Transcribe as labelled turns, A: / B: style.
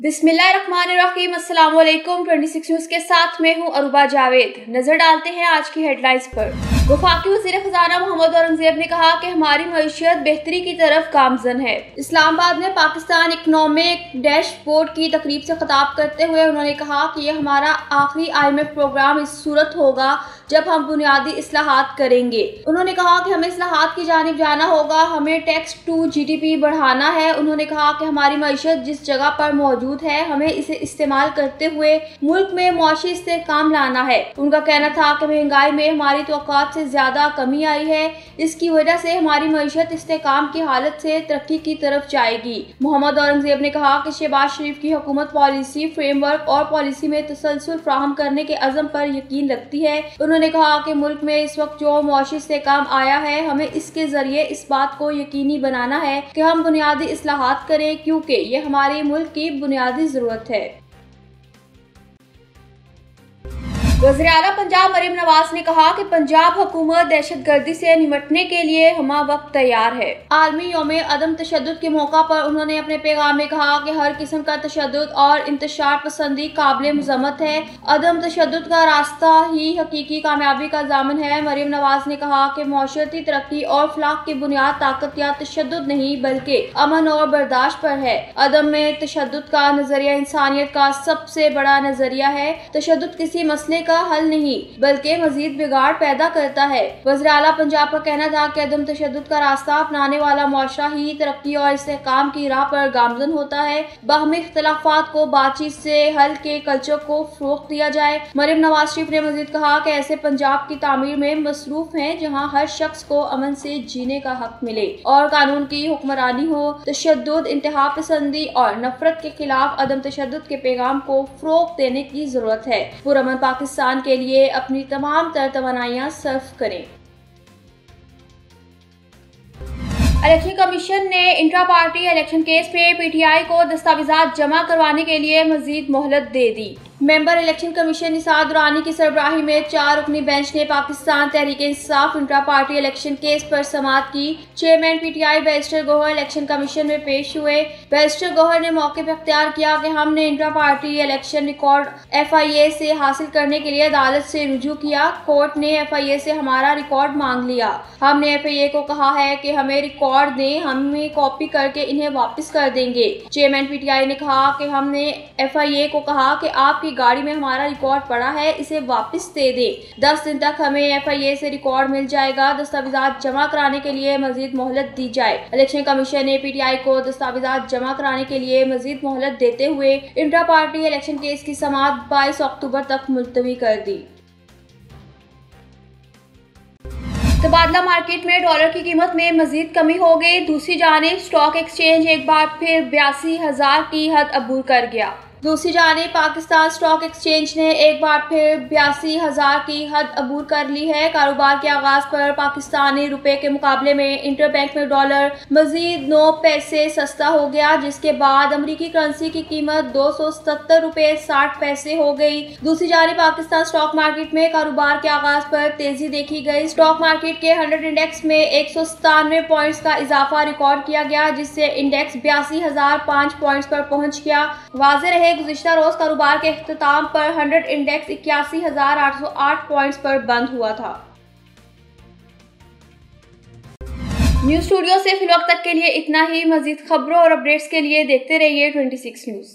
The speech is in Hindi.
A: बिस्मिल्लाहिर्रहमानिर्रहीम। अस्सलाम वालेकुम। 26 न्यूज़ के साथ में हूं अरूबा जावेद। नजर डालते हैं आज की हेडलाइंस पर। वफाकी वज़ीर खजाना मोहम्मद औरंगज़ेब ने कहा कि हमारी मईशत बेहतरी की तरफ गामजन है। इस्लामाबाद में पाकिस्तान इकनॉमिक डैशबोर्ड की तकरीब से खिताब करते हुए उन्होंने कहा कि यह हमारा आखिरी IMF प्रोग्राम इस सूरत होगा जब हम बुनियादी इस्लाहात करेंगे। उन्होंने कहा कि हमें इस्लाहात की जानिब जाना होगा, हमें टैक्स टू GDP बढ़ाना है। उन्होंने कहा कि हमारी मईशत जिस जगह पर मौजूद है हमें इसे इस्तेमाल करते हुए मुल्क में मुआशी इस्तेहकाम लाना है। उनका कहना था कि महंगाई में हमारी तवक्कात से ज्यादा कमी आई है, इसकी वजह से हमारी मईशत इस्तेहकाम की हालत से तरक्की की तरफ जाएगी। मोहम्मद औरंगज़ेब ने कहा कि शहबाज शरीफ की हुकूमत पॉलिसी फ्रेमवर्क और पॉलिसी में तसलसल फराहम करने के अज़म पर यकीन रखती है। उन्होंने कहा कि मुल्क में इस वक्त जो मुआशी इस्तेहकाम आया है हमें इसके जरिए इस बात को यकीनी बनाना है कि हम बुनियादी इस्लाहात करें, क्योंकि ये हमारे मुल्क की बुनियादी जरूरत है। वज़ीर आला पंजाब मरीम नवाज ने कहा कि पंजाब हुकूमत दहशतगर्दी से निपटने के लिए हमा वक्त तैयार है। आलमी यौम अदम तशद्दुद के मौका पर उन्होंने अपने पैगाम में कहा कि हर किस्म का तशद्दुद और इंतशार पसंदी काबिल मज़म्मत है। अदम तशद्दुद का रास्ता ही हकीकी कामयाबी का ज़ामन है। मरीम नवाज ने कहा कि मुआशरती तरक्की और फलाह की बुनियाद ताकत या तशद्दुद नहीं बल्कि अमन और बर्दाश्त पर है। अदम में तशद्दुद का नजरिया इंसानियत का सबसे बड़ा नजरिया है। तशद्दुद किसी मसले का हल नहीं बल्कि मजीद बिगाड़ पैदा करता है। वज़ीर आला पंजाब का कहना था कि अदम तशद्दुद का रास्ता अपनाने वाला मुआशरा ही तरक्की और इस्तेहकाम की राह पर गामजन होता है। बाहमी इख्तिलाफात को बातचीत से हल के कल्चर को फ़रोग़ दिया जाए। मरीम नवाज शरीफ ने मजीद कहा कि ऐसे पंजाब की तामीर में मसरूफ हैं जहाँ हर शख्स को अमन से जीने का हक मिले और कानून की हुक्मरानी हो। तशद्दुद, इंतहा पसंदी और नफरत के खिलाफ अदम तशद्दुद के पैगाम को फ़रोग़ देने की जरूरत है। पुरअमन पाकिस्तान के लिए अपनी तमाम तर तवानाइयां सर्फ करें। इलेक्शन कमीशन ने इंट्रा पार्टी इलेक्शन केस पे PTI को दस्तावेजात जमा करवाने के लिए मजीद मोहलत दे दी। Member election commission Nisar Durrani की सरबराही में 4 रुकनी बेंच ने Pakistan Tehreek-e-Insaf intra party election case पर समाअत की। Chairman PTI barrister Gohar election commission में पेश हुए। बैरिस्टर गौहर ने मौके पर अख्तियार किया कि हमने intra party election record FIA से हासिल करने के लिए अदालत से रुजू किया। कोर्ट ने FIA से हमारा रिकॉर्ड मांग लिया। हमने FIA को कहा है कि हमें रिकॉर्ड दें, हम कॉपी करके इन्हें वापस कर देंगे। चेयरमैन PTI ने कहा कि हमने FIA को कहा कि आपकी गाड़ी में हमारा रिकॉर्ड पड़ा है, इसे वापस दे दें। 10 दिन तक हमें FIA से रिकॉर्ड मिल जाएगा। दस्तावेजात जमा कराने के लिए मजीद मोहलत दी जाए। इलेक्शन कमीशन ने PTI को दस्तावेजात जमा कराने के लिए मजीद मोहलत देते हुए इंट्रा पार्टी इलेक्शन केस की समाअत 22 अक्टूबर तक मुलतवी कर दी। तबादला मार्केट में डॉलर की कीमत में मजीद कमी हो गई। दूसरी जानिब स्टॉक एक्सचेंज एक बार फिर 82,000 की हद अबूर कर गया। दूसरी जानिब पाकिस्तान स्टॉक एक्सचेंज ने एक बार फिर 82,000 की हद अबूर कर ली है। कारोबार के आगाज पर पाकिस्तानी रुपए के मुकाबले में इंटरबैंक में डॉलर मजीद 9 पैसे सस्ता हो गया, जिसके बाद अमरीकी करेंसी की कीमत 277 रुपए 60 पैसे हो गई। दूसरी जानिब पाकिस्तान स्टॉक मार्केट में कारोबार के आगाज पर तेजी देखी गई। स्टॉक मार्केट के 100 इंडेक्स में 197 पॉइंट्स का इजाफा रिकॉर्ड किया गया, जिससे इंडेक्स 82,005 पॉइंट्स पर पहुंच गया। वाज़ेह रहे गुज़िश्ता रोज कारोबार के इख्तिताम पर 100 इंडेक्स 81,808 पॉइंट्स पर बंद हुआ था। न्यूज़ स्टूडियो से फिलवक्त तक के लिए इतना ही। मजीद खबरों और अपडेट्स के लिए देखते रहिए 26 न्यूज़।